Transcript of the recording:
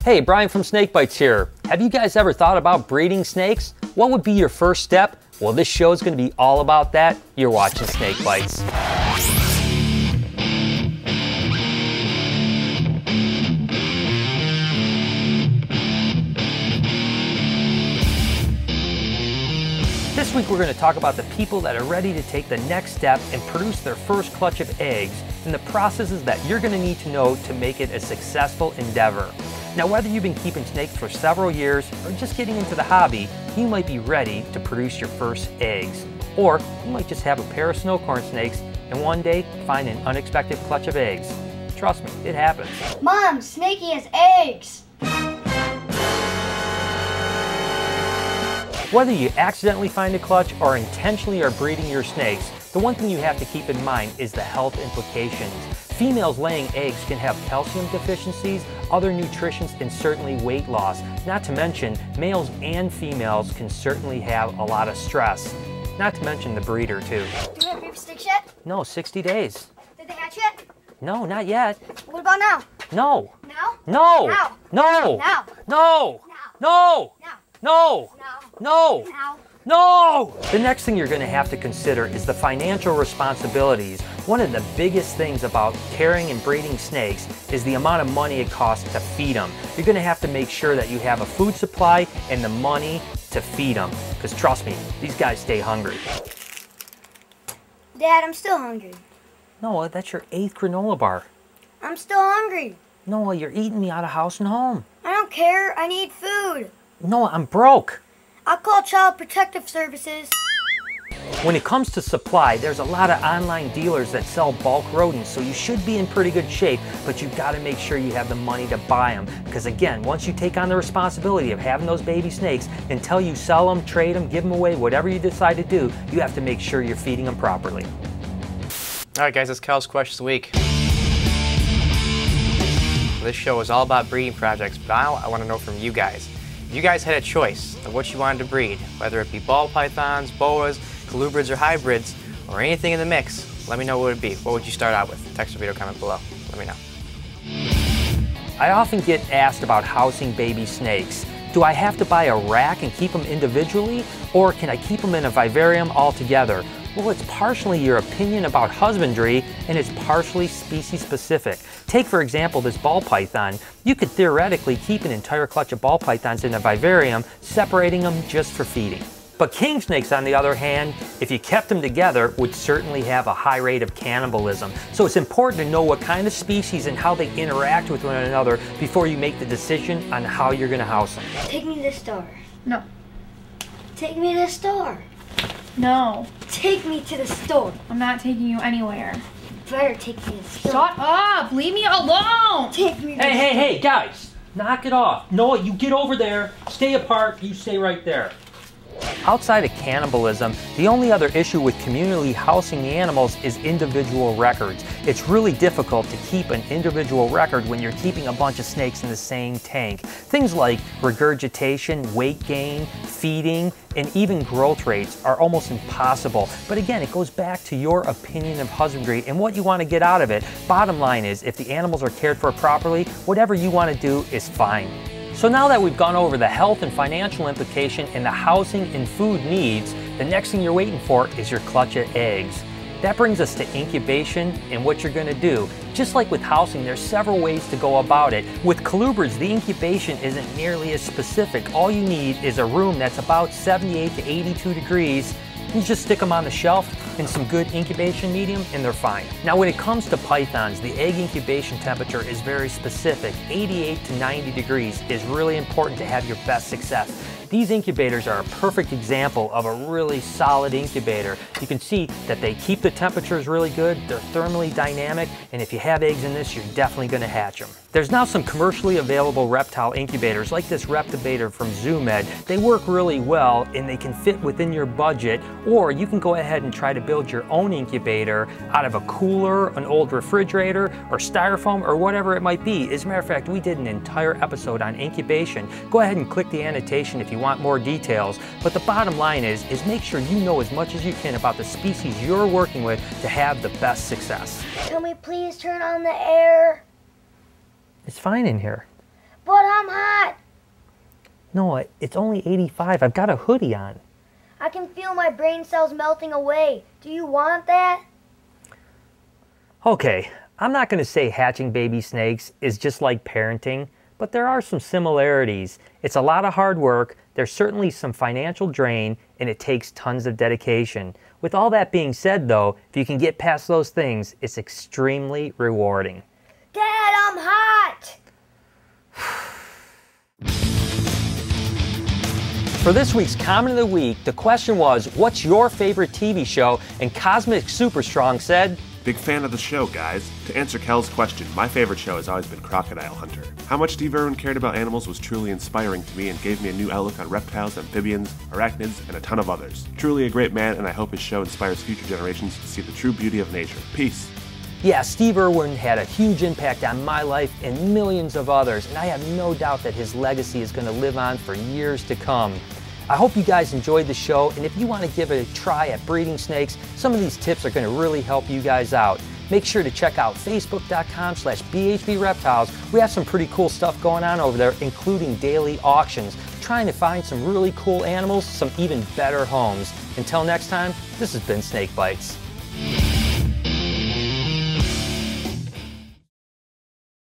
Hey, Brian from SnakeBytes here. Have you guys ever thought about breeding snakes? What would be your first step? Well, this show is going to be all about that. You're watching SnakeBytes. This week we're going to talk about the people that are ready to take the next step and produce their first clutch of eggs and the processes that you're going to need to know to make it a successful endeavor. Now, whether you've been keeping snakes for several years or just getting into the hobby, you might be ready to produce your first eggs. Or you might just have a pair of snow corn snakes and one day find an unexpected clutch of eggs. Trust me, it happens. Mom, Snakey has eggs! Whether you accidentally find a clutch or intentionally are breeding your snakes, the one thing you have to keep in mind is the health implications. Females laying eggs can have calcium deficiencies, other nutrition, and certainly weight loss. Not to mention, males and females can certainly have a lot of stress. Not to mention the breeder too. Do we have baby snakes yet? No, 60 days. Did they hatch yet? No, not yet. What about now? No. Now? No. Now? No. Now? No. No. Now? No. No. Now? No! The next thing you're going to have to consider is the financial responsibilities. One of the biggest things about caring and breeding snakes is the amount of money it costs to feed them. You're going to have to make sure that you have a food supply and the money to feed them. Because trust me, these guys stay hungry. Dad, I'm still hungry. Noah, that's your 8th granola bar. I'm still hungry. Noah, you're eating me out of house and home. I don't care. I need food. Noah, I'm broke. I'll call Child Protective Services. When it comes to supply, there's a lot of online dealers that sell bulk rodents, so you should be in pretty good shape, but you've got to make sure you have the money to buy them. Because again, once you take on the responsibility of having those baby snakes, until you sell them, trade them, give them away, whatever you decide to do, you have to make sure you're feeding them properly. All right, guys, that's Cal's Question of the Week. This show is all about breeding projects, but now I want to know from you guys. If you guys had a choice of what you wanted to breed, whether it be ball pythons, boas, colubrids, or hybrids, or anything in the mix, let me know what it would be. What would you start out with? Text or video comment below. Let me know. I often get asked about housing baby snakes. Do I have to buy a rack and keep them individually, or can I keep them in a vivarium altogether? Well, it's partially your opinion about husbandry, and it's partially species specific. Take, for example, this ball python. You could theoretically keep an entire clutch of ball pythons in a vivarium, separating them just for feeding. But king snakes, on the other hand, if you kept them together, would certainly have a high rate of cannibalism. So it's important to know what kind of species and how they interact with one another before you make the decision on how you're going to house them. Take me to the store. No. Take me to the store. No. Take me to the store. I'm not taking you anywhere. Better take me to the store. Shut up! Leave me alone! Take me to the store. Hey, guys! Knock it off. Noah, you get over there. Stay apart. You stay right there. Outside of cannibalism, the only other issue with communally housing the animals is individual records. It's really difficult to keep an individual record when you're keeping a bunch of snakes in the same tank. Things like regurgitation, weight gain, feeding, and even growth rates are almost impossible. But again, it goes back to your opinion of husbandry and what you want to get out of it. Bottom line is, if the animals are cared for properly, whatever you want to do is fine. So now that we've gone over the health and financial implication and the housing and food needs, the next thing you're waiting for is your clutch of eggs. That brings us to incubation and what you're going to do. Just like with housing, there's several ways to go about it. With colubrids, the incubation isn't nearly as specific. All you need is a room that's about 78 to 82 degrees. You just stick them on the shelf in some good incubation medium and they're fine. Now when it comes to pythons, the egg incubation temperature is very specific. 88 to 90 degrees is really important to have your best success. These incubators are a perfect example of a really solid incubator. You can see that they keep the temperatures really good, they're thermally dynamic, and if you have eggs in this, you're definitely going to hatch them. There's now some commercially available reptile incubators like this Reptivator from ZooMed. They work really well and they can fit within your budget, or you can go ahead and try to build your own incubator out of a cooler, an old refrigerator, or styrofoam, or whatever it might be. As a matter of fact, we did an entire episode on incubation. Go ahead and click the annotation if you want more details. But the bottom line is make sure you know as much as you can about the species you're working with to have the best success. Can we please turn on the air? It's fine in here. But I'm Noah, it's only 85. I've got a hoodie on. I can feel my brain cells melting away. Do you want that? Okay, I'm not going to say hatching baby snakes is just like parenting, but there are some similarities. It's a lot of hard work, there's certainly some financial drain, and it takes tons of dedication. With all that being said though, if you can get past those things, it's extremely rewarding. Dad, I'm hot! For this week's Comment of the Week, the question was, what's your favorite TV show? And Cosmic Super Strong said, Big fan of the show, guys. To answer Kel's question, my favorite show has always been Crocodile Hunter. How much Steve Irwin cared about animals was truly inspiring to me and gave me a new outlook on reptiles, amphibians, arachnids, and a ton of others. Truly a great man, and I hope his show inspires future generations to see the true beauty of nature. Peace. Yeah, Steve Irwin had a huge impact on my life and millions of others, and I have no doubt that his legacy is going to live on for years to come. I hope you guys enjoyed the show, and if you want to give it a try at breeding snakes, some of these tips are going to really help you guys out. Make sure to check out facebook.com/BHB Reptiles. We have some pretty cool stuff going on over there, including daily auctions, trying to find some really cool animals, some even better homes. Until next time, this has been Snake Bites.